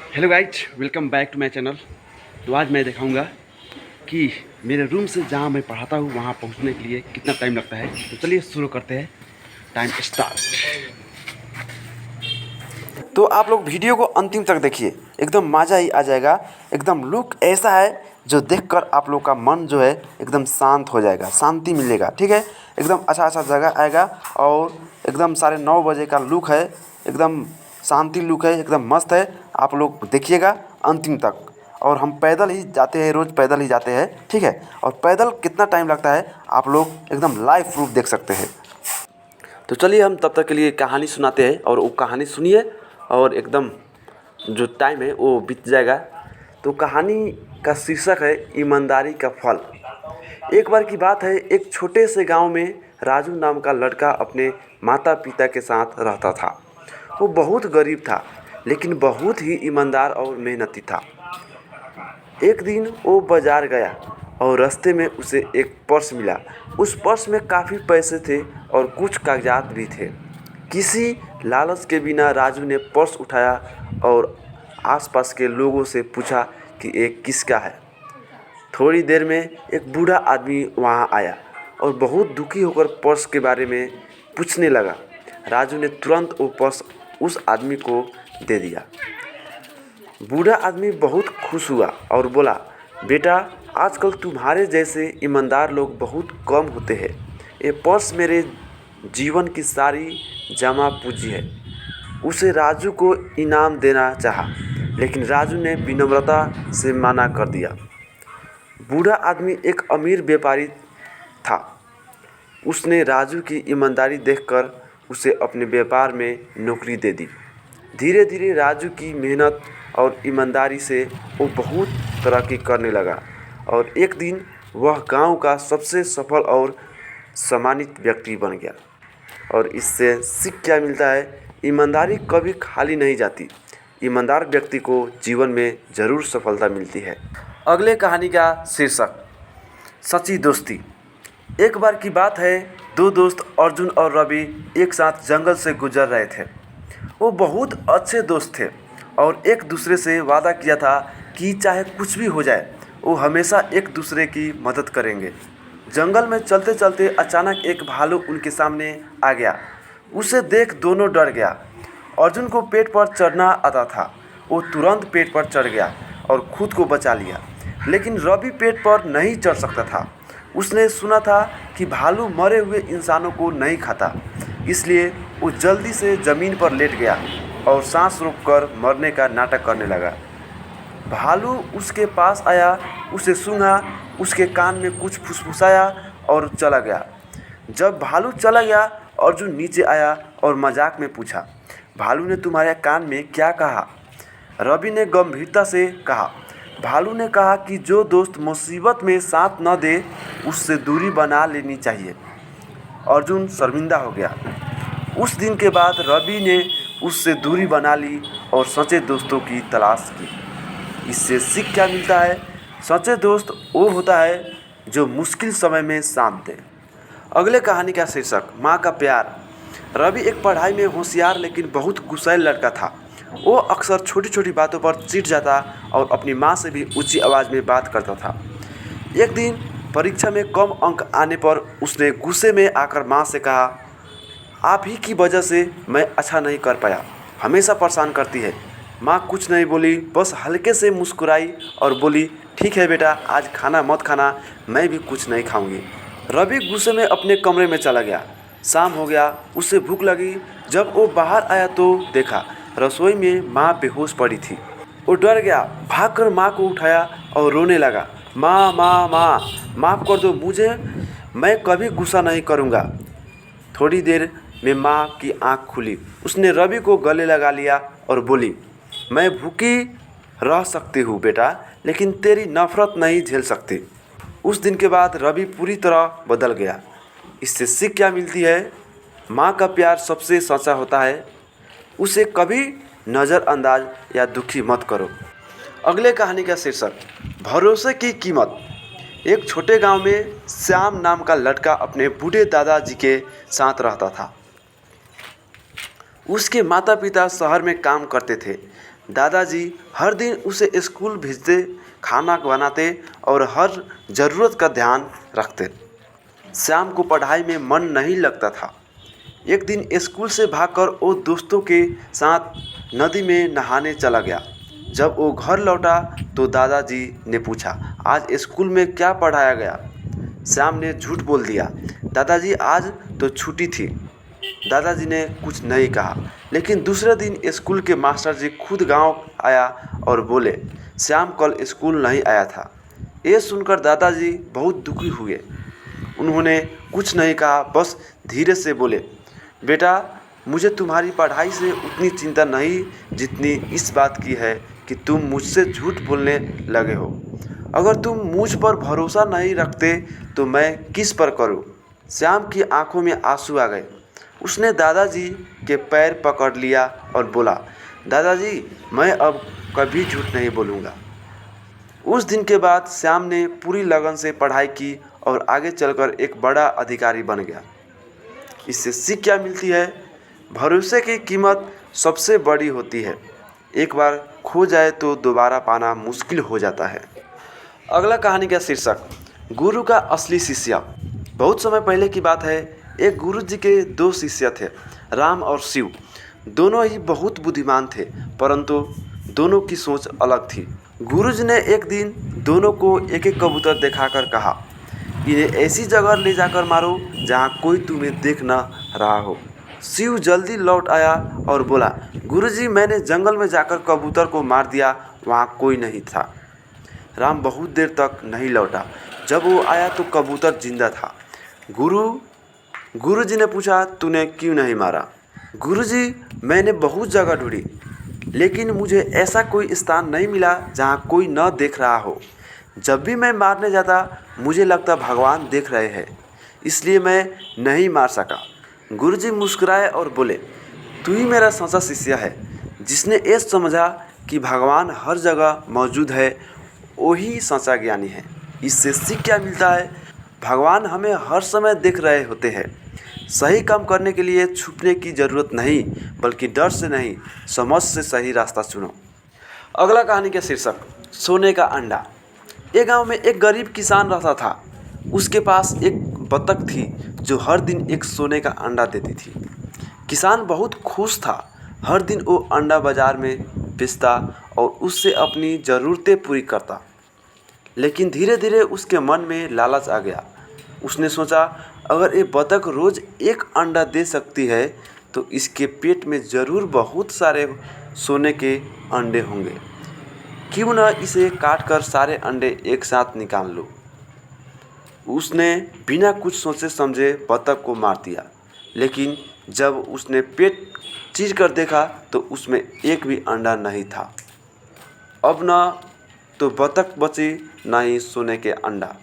Hello guys, welcome back to my channel. तो आज मैं दिखाऊंगा कि मेरे रूम से जहाँ मैं पढ़ाता हूँ वहाँ पहुँचने के लिए कितना टाइम लगता है। तो चलिए शुरू करते हैं। Time start. तो आप लोग वीडियो को अंतिम तक देखिए, एकदम मज़ा ही आ जाएगा। एकदम लुक ऐसा है जो देखकर आप लोग का मन जो है एकदम शांत हो जाएगा, शांति मिलेगा। ठीक है, एकदम अच्छा जगह आएगा और एकदम 9:30 का लुक है, एकदम शांति लुक है, एकदम मस्त है। आप लोग देखिएगा अंतिम तक। और हम पैदल ही जाते हैं, रोज़ पैदल ही जाते हैं। ठीक है, और पैदल कितना टाइम लगता है आप लोग एकदम लाइव प्रूफ देख सकते हैं। तो चलिए हम तब तक के लिए कहानी सुनाते हैं और वो कहानी सुनिए और एकदम जो टाइम है वो बीत जाएगा। तो कहानी का शीर्षक है ईमानदारी का फल। एक बार की बात है, एक छोटे से गांव में राजू नाम का लड़का अपने माता पिता के साथ रहता था। वो बहुत गरीब था लेकिन बहुत ही ईमानदार और मेहनती था। एक दिन वो बाजार गया और रास्ते में उसे एक पर्स मिला। उस पर्स में काफ़ी पैसे थे और कुछ कागजात भी थे। किसी लालच के बिना राजू ने पर्स उठाया और आसपास के लोगों से पूछा कि ये किसका है। थोड़ी देर में एक बूढ़ा आदमी वहाँ आया और बहुत दुखी होकर पर्स के बारे में पूछने लगा। राजू ने तुरंत वो पर्स उस आदमी को दे दिया। बूढ़ा आदमी बहुत खुश हुआ और बोला, बेटा, आजकल तुम्हारे जैसे ईमानदार लोग बहुत कम होते हैं। ये पर्स मेरे जीवन की सारी जमा पूंजी है। उसे राजू को इनाम देना चाहा, लेकिन राजू ने विनम्रता से मना कर दिया। बूढ़ा आदमी एक अमीर व्यापारी था। उसने राजू की ईमानदारी देखकर उसे अपने व्यापार में नौकरी दे दी। धीरे धीरे राजू की मेहनत और ईमानदारी से वो बहुत तरक्की करने लगा और एक दिन वह गांव का सबसे सफल और सम्मानित व्यक्ति बन गया। और इससे सीख क्या मिलता है? ईमानदारी कभी खाली नहीं जाती। ईमानदार व्यक्ति को जीवन में ज़रूर सफलता मिलती है। अगले कहानी का शीर्षक सच्ची दोस्ती। एक बार की बात है, दो दोस्त अर्जुन और रवि एक साथ जंगल से गुजर रहे थे। वो बहुत अच्छे दोस्त थे और एक दूसरे से वादा किया था कि चाहे कुछ भी हो जाए वो हमेशा एक दूसरे की मदद करेंगे। जंगल में चलते चलते अचानक एक भालू उनके सामने आ गया। उसे देख दोनों डर गया। अर्जुन को पेड़ पर चढ़ना आता था। वो तुरंत पेड़ पर चढ़ गया और खुद को बचा लिया। लेकिन रवि पेड़ पर नहीं चढ़ सकता था। उसने सुना था कि भालू मरे हुए इंसानों को नहीं खाता, इसलिए वो जल्दी से ज़मीन पर लेट गया और सांस रोककर मरने का नाटक करने लगा। भालू उसके पास आया, उसे सूंघा, उसके कान में कुछ फुसफुसाया और चला गया। जब भालू चला गया, अर्जुन नीचे आया और मजाक में पूछा, भालू ने तुम्हारे कान में क्या कहा? रवि ने गंभीरता से कहा, भालू ने कहा कि जो दोस्त मुसीबत में साथ न दे उससे दूरी बना लेनी चाहिए। अर्जुन शर्मिंदा हो गया। उस दिन के बाद रवि ने उससे दूरी बना ली और सच्चे दोस्तों की तलाश की। इससे सीख क्या मिलता है? सच्चे दोस्त वो होता है जो मुश्किल समय में साथ दे। अगले कहानी का शीर्षक माँ का प्यार। रवि एक पढ़ाई में होशियार लेकिन बहुत गुस्सैल लड़का था। वो अक्सर छोटी छोटी बातों पर चिढ़ जाता और अपनी माँ से भी ऊंची आवाज़ में बात करता था। एक दिन परीक्षा में कम अंक आने पर उसने गुस्से में आकर माँ से कहा, आप ही की वजह से मैं अच्छा नहीं कर पाया, हमेशा परेशान करती है। माँ कुछ नहीं बोली, बस हल्के से मुस्कुराई और बोली, ठीक है बेटा, आज खाना मत खाना, मैं भी कुछ नहीं खाऊंगी। रवि गुस्से में अपने कमरे में चला गया। शाम हो गया, उसे भूख लगी। जब वो बाहर आया तो देखा रसोई में माँ बेहोश पड़ी थी। वो डर गया, भागकर माँ को उठाया और रोने लगा, माँ माँ माँ, माफ़ कर दो मुझे, मैं कभी गुस्सा नहीं करूँगा। थोड़ी देर में माँ की आंख खुली। उसने रवि को गले लगा लिया और बोली, मैं भूखी रह सकती हूँ बेटा, लेकिन तेरी नफरत नहीं झेल सकती। उस दिन के बाद रवि पूरी तरह बदल गया। इससे सीख क्या मिलती है? माँ का प्यार सबसे सच्चा होता है। उसे कभी नज़रअंदाज या दुखी मत करो। अगले कहानी का शीर्षक भरोसे की कीमत। एक छोटे गांव में श्याम नाम का लड़का अपने बूढ़े दादाजी के साथ रहता था। उसके माता पिता शहर में काम करते थे। दादाजी हर दिन उसे स्कूल भेजते, खाना बनाते और हर ज़रूरत का ध्यान रखते। श्याम को पढ़ाई में मन नहीं लगता था। एक दिन स्कूल से भागकर वो दोस्तों के साथ नदी में नहाने चला गया। जब वो घर लौटा तो दादाजी ने पूछा, आज स्कूल में क्या पढ़ाया गया? श्याम ने झूठ बोल दिया, दादाजी आज तो छुट्टी थी। दादाजी ने कुछ नहीं कहा, लेकिन दूसरे दिन स्कूल के मास्टर जी खुद गांव आया और बोले, श्याम कल स्कूल नहीं आया था। ये सुनकर दादाजी बहुत दुखी हुए। उन्होंने कुछ नहीं कहा, बस धीरे से बोले, बेटा मुझे तुम्हारी पढ़ाई से उतनी चिंता नहीं जितनी इस बात की है कि तुम मुझसे झूठ बोलने लगे हो। अगर तुम मुझ पर भरोसा नहीं रखते तो मैं किस पर करूं? श्याम की आंखों में आंसू आ गए। उसने दादाजी के पैर पकड़ लिया और बोला, दादाजी मैं अब कभी झूठ नहीं बोलूँगा। उस दिन के बाद श्याम ने पूरी लगन से पढ़ाई की और आगे चलकर एक बड़ा अधिकारी बन गया। इससे सीख क्या मिलती है? भरोसे की कीमत सबसे बड़ी होती है। एक बार खो जाए तो दोबारा पाना मुश्किल हो जाता है। अगला कहानी का शीर्षक, गुरु का असली शिष्य। बहुत समय पहले की बात है। एक गुरु जी के दो शिष्य थे, राम और शिव। दोनों ही बहुत बुद्धिमान थे, परंतु दोनों की सोच अलग थी। गुरु जी ने एक दिन दोनों को एक एक कबूतर दिखाकर कहा, इन्हें ऐसी जगह ले जाकर मारो जहाँ कोई तुम्हें देख न रहा हो। शिव जल्दी लौट आया और बोला, गुरुजी मैंने जंगल में जाकर कबूतर को मार दिया, वहाँ कोई नहीं था। राम बहुत देर तक नहीं लौटा। जब वो आया तो कबूतर जिंदा था। गुरुजी ने पूछा, तूने क्यों नहीं मारा? गुरुजी मैंने बहुत जगह ढूंढी, लेकिन मुझे ऐसा कोई स्थान नहीं मिला जहाँ कोई न देख रहा हो। जब भी मैं मारने जाता मुझे लगता भगवान देख रहे हैं, इसलिए मैं नहीं मार सका। गुरुजी मुस्कुराए और बोले, तू ही मेरा सच्चा शिष्य है। जिसने ये समझा कि भगवान हर जगह मौजूद है, वही सच्चा ज्ञानी है। इससे सीख क्या मिलता है? भगवान हमें हर समय देख रहे होते हैं। सही काम करने के लिए छुपने की ज़रूरत नहीं, बल्कि डर से नहीं, समझ से सही रास्ता चुनो। अगला कहानी का शीर्षक, सोने का अंडा। एक गांव में एक गरीब किसान रहता था। उसके पास एक बतख थी जो हर दिन एक सोने का अंडा देती थी। किसान बहुत खुश था। हर दिन वो अंडा बाजार में बेचता और उससे अपनी ज़रूरतें पूरी करता। लेकिन धीरे धीरे उसके मन में लालच आ गया। उसने सोचा, अगर ये बतख रोज़ एक अंडा दे सकती है तो इसके पेट में ज़रूर बहुत सारे सोने के अंडे होंगे। क्यों न इसे काटकर सारे अंडे एक साथ निकाल लूँ। उसने बिना कुछ सोचे समझे बतख को मार दिया, लेकिन जब उसने पेट चीर कर देखा तो उसमें एक भी अंडा नहीं था। अब न तो बतख बची, न ही सोने के अंडा।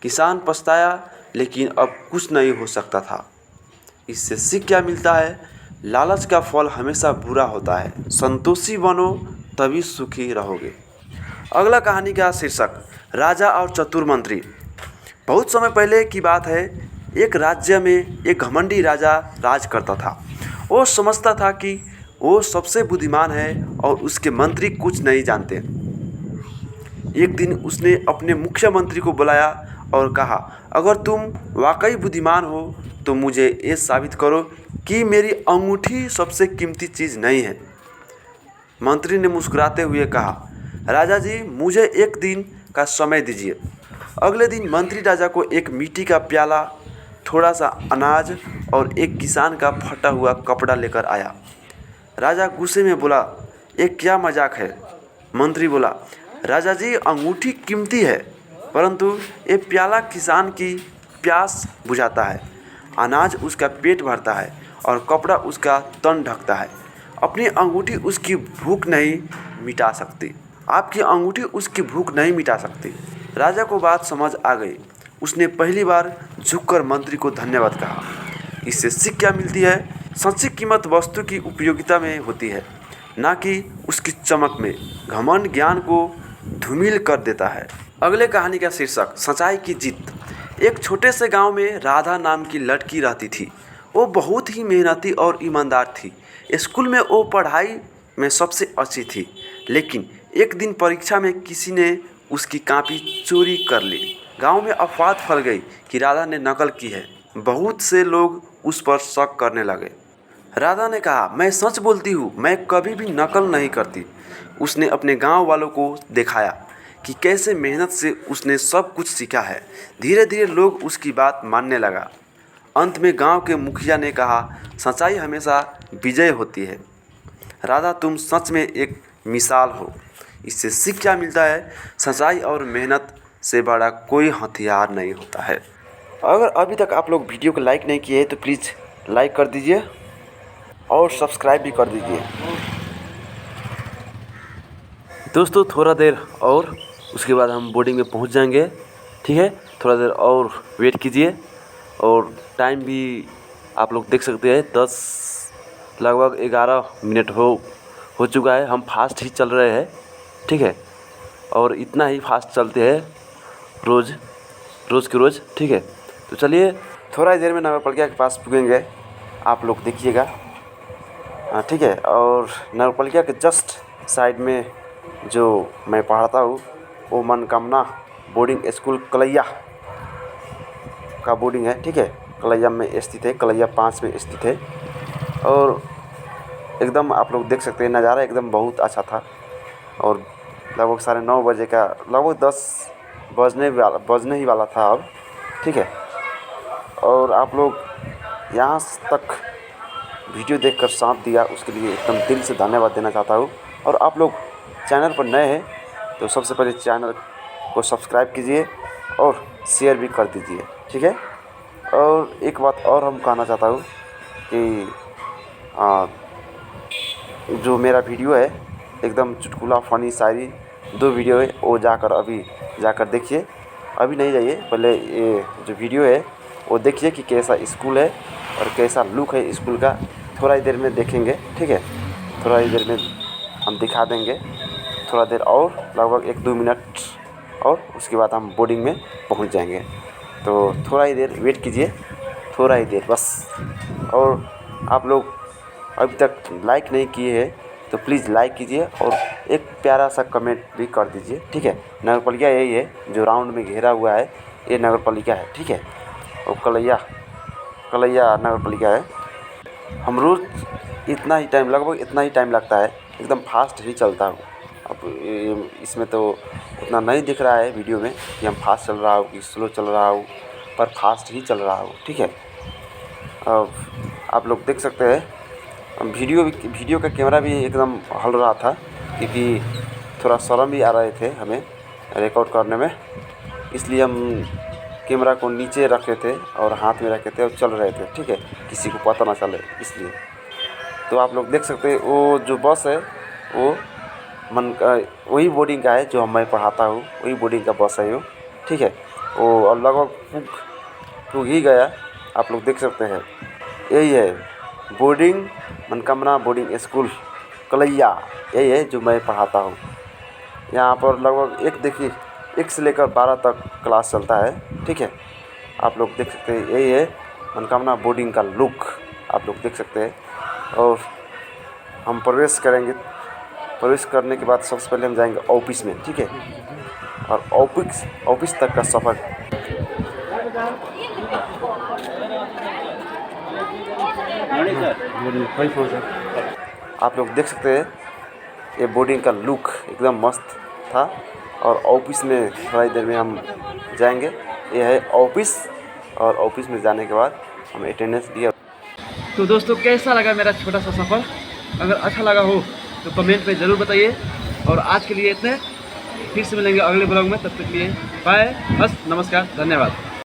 किसान पछताया, लेकिन अब कुछ नहीं हो सकता था। इससे सीख क्या मिलता है? लालच का फल हमेशा बुरा होता है। संतोषी बनो, तभी सुखी रहोगे। अगला कहानी का शीर्षक, राजा और चतुर मंत्री। बहुत समय पहले की बात है। एक राज्य में एक घमंडी राजा राज करता था। वो समझता था कि वो सबसे बुद्धिमान है और उसके मंत्री कुछ नहीं जानते। एक दिन उसने अपने मुख्यमंत्री को बुलाया और कहा, अगर तुम वाकई बुद्धिमान हो तो मुझे ये साबित करो कि मेरी अंगूठी सबसे कीमती चीज़ नहीं है। मंत्री ने मुस्कुराते हुए कहा, राजा जी मुझे एक दिन का समय दीजिए। अगले दिन मंत्री राजा को एक मिट्टी का प्याला, थोड़ा सा अनाज और एक किसान का फटा हुआ कपड़ा लेकर आया। राजा गुस्से में बोला, ये क्या मजाक है? मंत्री बोला, राजा जी अंगूठी कीमती है, परंतु ये प्याला किसान की प्यास बुझाता है, अनाज उसका पेट भरता है और कपड़ा उसका तन ढकता है। अपनी अंगूठी उसकी भूख नहीं मिटा सकती। आपकी अंगूठी उसकी भूख नहीं मिटा सकती। राजा को बात समझ आ गई। उसने पहली बार झुककर मंत्री को धन्यवाद कहा। इससे सीख क्या मिलती है? सच्ची कीमत वस्तु की उपयोगिता में होती है, ना कि उसकी चमक में। घमंड ज्ञान को धूमिल कर देता है। अगले कहानी का शीर्षक, सच्चाई की जीत। एक छोटे से गांव में राधा नाम की लड़की रहती थी। वो बहुत ही मेहनती और ईमानदार थी। स्कूल में वो पढ़ाई में सबसे अच्छी थी। लेकिन एक दिन परीक्षा में किसी ने उसकी कॉपी चोरी कर ली। गांव में अफवाह फैल गई कि राधा ने नकल की है। बहुत से लोग उस पर शक करने लगे। राधा ने कहा, मैं सच बोलती हूँ, मैं कभी भी नकल नहीं करती। उसने अपने गांव वालों को दिखाया कि कैसे मेहनत से उसने सब कुछ सीखा है। धीरे धीरे लोग उसकी बात मानने लगा। अंत में गांव के मुखिया ने कहा, सच्चाई हमेशा विजय होती है। राधा, तुम सच में एक मिसाल हो। इससे सीख क्या मिलता है? सच्चाई और मेहनत से बड़ा कोई हथियार नहीं होता है। अगर अभी तक आप लोग वीडियो को लाइक नहीं किए तो प्लीज़ लाइक कर दीजिए और सब्सक्राइब भी कर दीजिए। दोस्तों थोड़ा देर और उसके बाद हम बोर्डिंग में पहुंच जाएंगे, ठीक है। थोड़ा देर और वेट कीजिए। और टाइम भी आप लोग देख सकते हैं, लगभग 11 मिनट हो चुका है। हम फास्ट ही चल रहे हैं, ठीक है। और इतना ही फास्ट चलते हैं रोज़ के रोज़, ठीक है। तो चलिए थोड़ा ही देर में नगरपालिका के पास पुगेंगे, आप लोग देखिएगा, ठीक है। और नगरपालिका के जस्ट साइड में जो मैं पढ़ाता हूँ वो मनकामना बोर्डिंग स्कूल कलैया का बोर्डिंग है, ठीक है। कलैया में स्थित है, कलैया 5 में स्थित है। और एकदम आप लोग देख सकते हैं नज़ारा एकदम बहुत अच्छा था। और लगभग 9:30 बजे का, लगभग 10 बजने ही वाला था अब, ठीक है। और आप लोग यहाँ तक वीडियो देखकर साथ दिया उसके लिए एकदम दिल से धन्यवाद देना चाहता हूँ। और आप लोग चैनल पर नए हैं तो सबसे पहले चैनल को सब्सक्राइब कीजिए और शेयर भी कर दीजिए, ठीक है। और एक बात और हम कहना चाहता हूँ कि जो मेरा वीडियो है एकदम चुटकुला फ़नी शायरी 2 वीडियो है, वो अभी जाकर देखिए। अभी नहीं जाइए, पहले ये जो वीडियो है वो देखिए कि कैसा स्कूल है और कैसा लुक है स्कूल का। थोड़ा ही देर में देखेंगे, ठीक है। थोड़ा ही देर में हम दिखा देंगे, थोड़ा देर और, लगभग 1-2 मिनट और उसके बाद हम बोर्डिंग में पहुंच जाएंगे। तो थोड़ा ही देर वेट कीजिए, थोड़ा ही देर बस। और आप लोग अभी तक लाइक नहीं किए हैं तो प्लीज़ लाइक कीजिए और एक प्यारा सा कमेंट भी कर दीजिए, ठीक है। नगरपालिका यही है जो राउंड में घेरा हुआ है, ये नगरपालिका है, ठीक है। और कलैया नगरपालिका है। हम रोज़ लगभग इतना ही टाइम लगता है, एकदम फास्ट ही चलता हूँ। अब इसमें तो उतना नहीं दिख रहा है वीडियो में कि हम फास्ट चल रहा हूँ कि स्लो चल रहा हूँ, पर फास्ट ही चल रहा हूँ, ठीक है। अब आप लोग देख सकते हैं वीडियो का कैमरा भी एकदम हल रहा था क्योंकि थोड़ा शर्म भी आ रहे थे हमें रिकॉर्ड करने में, इसलिए हम कैमरा को नीचे रखे थे और हाथ में रखे थे और चल रहे थे, ठीक है, किसी को पता ना चले इसलिए। तो आप लोग देख सकते हैं वो जो बस है वो वही बोर्डिंग का है जो मैं पढ़ाता हूँ, वही बोर्डिंग का बस है वो, ठीक है। वो और लगभग पुग ही गया, आप लोग देख सकते हैं। यही है boarding, Manakamana boarding school Kalaiya, यही है जो मैं पढ़ाता हूँ। यहाँ पर लगभग 1 से लेकर 12 तक क्लास चलता है, ठीक है। आप लोग देख सकते हैं यही है मनकामना बोर्डिंग का लुक, आप लोग देख सकते हैं। और हम प्रवेश करेंगे, प्रवेश करने के बाद सबसे पहले हम जाएंगे ऑफिस में, ठीक है। और ऑफिस तक का सफ़र आप लोग देख सकते हैं। ये बोर्डिंग का लुक एकदम मस्त था। और ऑफिस में थोड़ा ही देर में हम जाएंगे, ये है ऑफिस। और ऑफिस में जाने के बाद हम अटेंडेंस दिया। तो दोस्तों कैसा लगा मेरा छोटा सा सफ़र? अगर अच्छा लगा हो तो कमेंट में ज़रूर बताइए। और आज के लिए इतने, फिर से मिलेंगे अगले ब्लॉग में, तब तक के लिए बाय, बस नमस्कार, धन्यवाद।